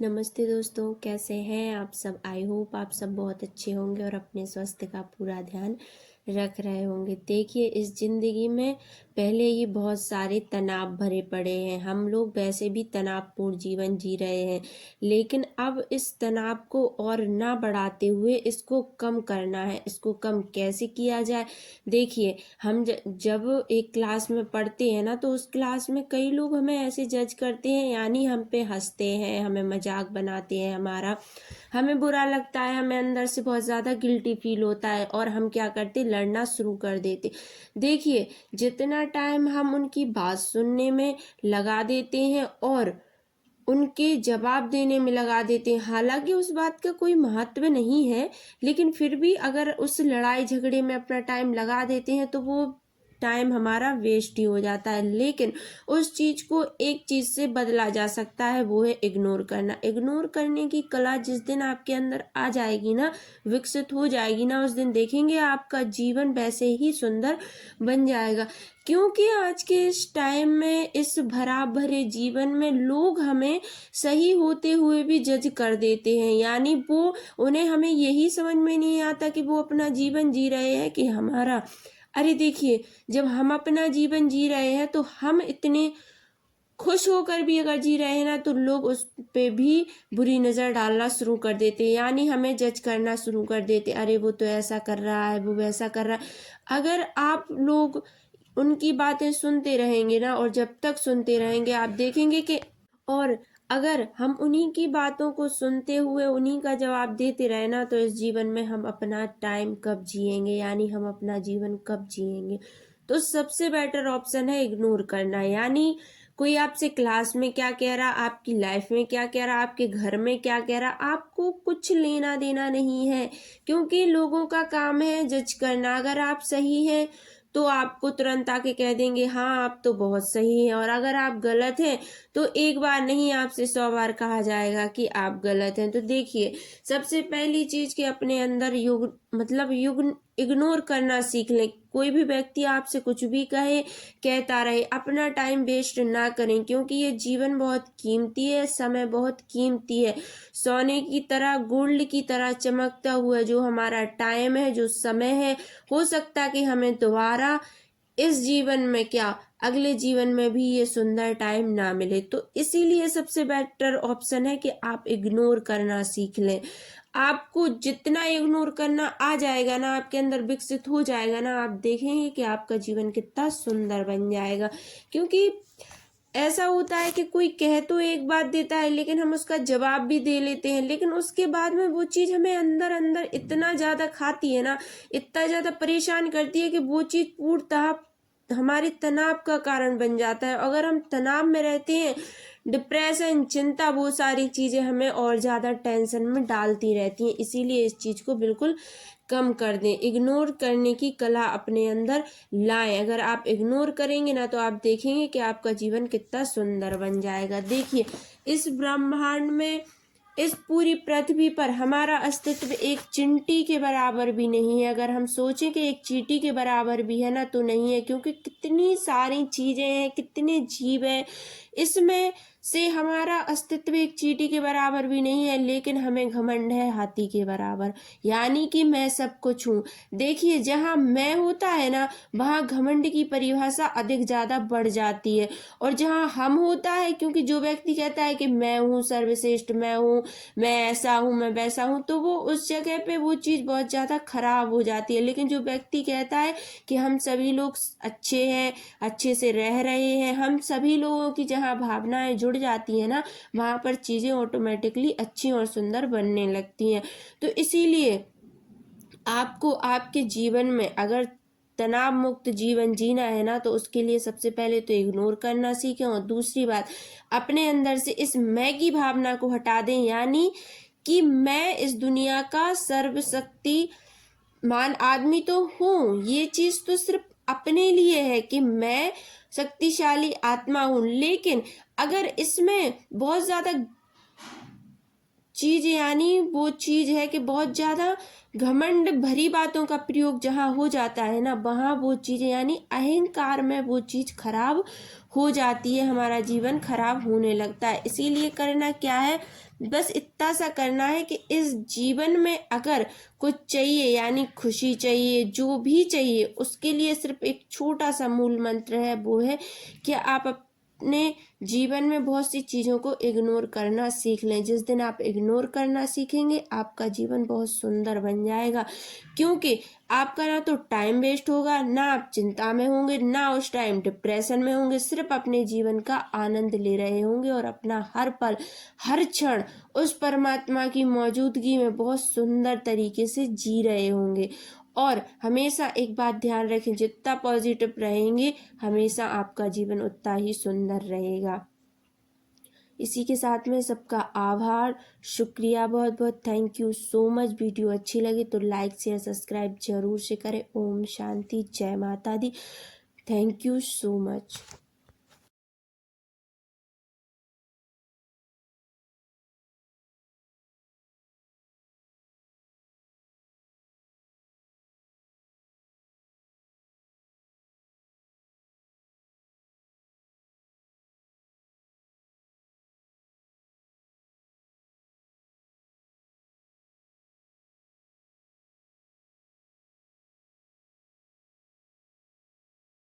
नमस्ते दोस्तों, कैसे हैं आप सब। आई होप आप सब बहुत अच्छे होंगे और अपने स्वास्थ्य का पूरा ध्यान रख रहे होंगे। देखिए, इस ज़िंदगी में पहले ही बहुत सारे तनाव भरे पड़े हैं। हम लोग वैसे भी तनावपूर्ण जीवन जी रहे हैं, लेकिन अब इस तनाव को और ना बढ़ाते हुए इसको कम करना है। इसको कम कैसे किया जाए? देखिए, हम जब एक क्लास में पढ़ते हैं ना, तो उस क्लास में कई लोग हमें ऐसे जज करते हैं, यानी हम पे हंसते हैं, हमें मजाक बनाते हैं, हमें बुरा लगता है, हमें अंदर से बहुत ज़्यादा गिल्टी फील होता है और हम क्या करते, लड़ना शुरू कर देते। देखिए, जितना टाइम हम उनकी बात सुनने में लगा देते हैं और उनके जवाब देने में लगा देते हैं, हालांकि उस बात का कोई महत्व नहीं है, लेकिन फिर भी अगर उस लड़ाई झगड़े में अपना टाइम लगा देते हैं तो वो टाइम हमारा वेस्ट ही हो जाता है। लेकिन उस चीज को एक चीज से बदला जा सकता है, वो है इग्नोर करना। इग्नोर करने की कला जिस दिन आपके अंदर आ जाएगी ना, विकसित हो जाएगी ना, उस दिन देखेंगे आपका जीवन वैसे ही सुंदर बन जाएगा। क्योंकि आज के इस टाइम में, इस भरा भरे जीवन में, लोग हमें सही होते हुए भी जज कर देते हैं, यानी वो उन्हें हमें यही समझ में नहीं आता कि वो अपना जीवन जी रहे हैं कि हमारा। अरे देखिए, जब हम अपना जीवन जी रहे हैं तो हम इतने खुश होकर भी अगर जी रहे हैं ना, तो लोग उस पे भी बुरी नज़र डालना शुरू कर देते हैं, यानी हमें जज करना शुरू कर देते। अरे वो तो ऐसा कर रहा है, वो वैसा कर रहा है। अगर आप लोग उनकी बातें सुनते रहेंगे ना, और जब तक सुनते रहेंगे आप देखेंगे कि, और अगर हम उन्हीं की बातों को सुनते हुए उन्हीं का जवाब देते रहे ना, तो इस जीवन में हम अपना टाइम कब जिएंगे, यानी हम अपना जीवन कब जिएंगे। तो सबसे बेटर ऑप्शन है इग्नोर करना। यानी कोई आपसे क्लास में क्या कह रहा, आपकी लाइफ में क्या कह रहा, आपके घर में क्या कह रहा, आपको कुछ लेना देना नहीं है, क्योंकि लोगों का काम है जज करना। अगर आप सही हैं तो आपको तुरंत आके कह देंगे हाँ आप तो बहुत सही हैं, और अगर आप गलत हैं तो एक बार नहीं आपसे 100 बार कहा जाएगा कि आप गलत हैं। तो देखिए, सबसे पहली चीज कि अपने अंदर युग इग्नोर करना सीख लें। कोई भी व्यक्ति आपसे कुछ भी कहे, कहता रहे, अपना टाइम वेस्ट ना करें, क्योंकि ये जीवन बहुत कीमती है, समय बहुत कीमती है। सोने की तरह, गोल्ड की तरह चमकता हुआ जो हमारा टाइम है, जो समय है, हो सकता कि हमें दोबारा इस जीवन में क्या, अगले जीवन में भी ये सुंदर टाइम ना मिले। तो इसीलिए सबसे बेटर ऑप्शन है कि आप इग्नोर करना सीख लें। आपको जितना इग्नोर करना आ जाएगा ना, आपके अंदर विकसित हो जाएगा ना, आप देखेंगे कि आपका जीवन कितना सुंदर बन जाएगा। क्योंकि ऐसा होता है कि कोई कह तो एक बात देता है, लेकिन हम उसका जवाब भी दे लेते हैं, लेकिन उसके बाद में वो चीज हमें अंदर अंदर इतना ज्यादा खाती है ना, इतना ज्यादा परेशान करती है कि वो चीज पूर्णतः हमारे तनाव का कारण बन जाता है। अगर हम तनाव में रहते हैं, डिप्रेशन, चिंता, वो सारी चीजें हमें और ज्यादा टेंशन में डालती रहती हैं। इसीलिए इस चीज को बिल्कुल कम कर दें। इग्नोर करने की कला अपने अंदर लाएं। अगर आप इग्नोर करेंगे ना, तो आप देखेंगे कि आपका जीवन कितना सुंदर बन जाएगा। देखिए, इस ब्रह्मांड में, इस पूरी पृथ्वी पर हमारा अस्तित्व एक चींटी के बराबर भी नहीं है। अगर हम सोचें कि एक चींटी के बराबर भी है ना, तो नहीं है, क्योंकि कितनी सारी चीजें हैं, कितने जीव हैं, इसमें से हमारा अस्तित्व एक चींटी के बराबर भी नहीं है। लेकिन हमें घमंड है हाथी के बराबर, यानी कि मैं सब कुछ हूँ। देखिए, जहाँ मैं होता है ना, वहाँ घमंड की परिभाषा अधिक ज्यादा बढ़ जाती है, और जहाँ हम होता है, क्योंकि जो व्यक्ति कहता है कि मैं हूँ सर्वश्रेष्ठ, मैं हूँ, मैं ऐसा हूँ, मैं वैसा हूँ, तो वो उस जगह पे वो चीज बहुत ज्यादा खराब हो जाती है। लेकिन जो व्यक्ति कहता है कि हम सभी लोग अच्छे हैं, अच्छे से रह रहे हैं, हम सभी लोगों की जहाँ भावनाएं जुड़ जाती है ना, वहां पर चीजें ऑटोमेटिकली अच्छी और सुंदर बनने लगती हैं। तो इसीलिए आपको आपके जीवन में अगर तनाव मुक्त जीवन जीना है ना, तो उसके लिए सबसे पहले तो इग्नोर करना सीखें, और दूसरी बात, अपने अंदर से इस मैं की भावना को हटा दें, यानी कि मैं इस दुनिया का सर्वशक्तिमान आदमी तो हूँ। ये चीज तो सिर्फ अपने लिए है कि मैं शक्तिशाली आत्मा हूँ, लेकिन अगर इसमें बहुत ज्यादा चीज, यानी वो चीज है कि बहुत ज्यादा घमंड भरी बातों का प्रयोग जहाँ हो जाता है ना, वहाँ वो चीज, यानी अहंकार में वो चीज खराब हो जाती है, हमारा जीवन खराब होने लगता है। इसीलिए करना क्या है, बस इतना सा करना है कि इस जीवन में अगर कुछ चाहिए, यानी खुशी चाहिए, जो भी चाहिए, उसके लिए सिर्फ एक छोटा सा मूल मंत्र है, वो है कि आप अपने जीवन में बहुत सी चीज़ों को इग्नोर करना सीख लें। जिस दिन आप इग्नोर करना सीखेंगे, आपका जीवन बहुत सुंदर बन जाएगा, क्योंकि आपका ना तो टाइम वेस्ट होगा, ना आप चिंता में होंगे, ना उस टाइम डिप्रेशन में होंगे, सिर्फ अपने जीवन का आनंद ले रहे होंगे और अपना हर पल, हर क्षण उस परमात्मा की मौजूदगी में बहुत सुंदर तरीके से जी रहे होंगे। और हमेशा एक बात ध्यान रखें, जितना पॉजिटिव रहेंगे, हमेशा आपका जीवन उतना ही सुंदर रहेगा। इसी के साथ में सबका आभार, शुक्रिया, बहुत बहुत thank you so much. Video अच्छी लगी तो लाइक शेयर सब्सक्राइब जरूर से करें। ओम शांति, जय माता दी। Thank you so much.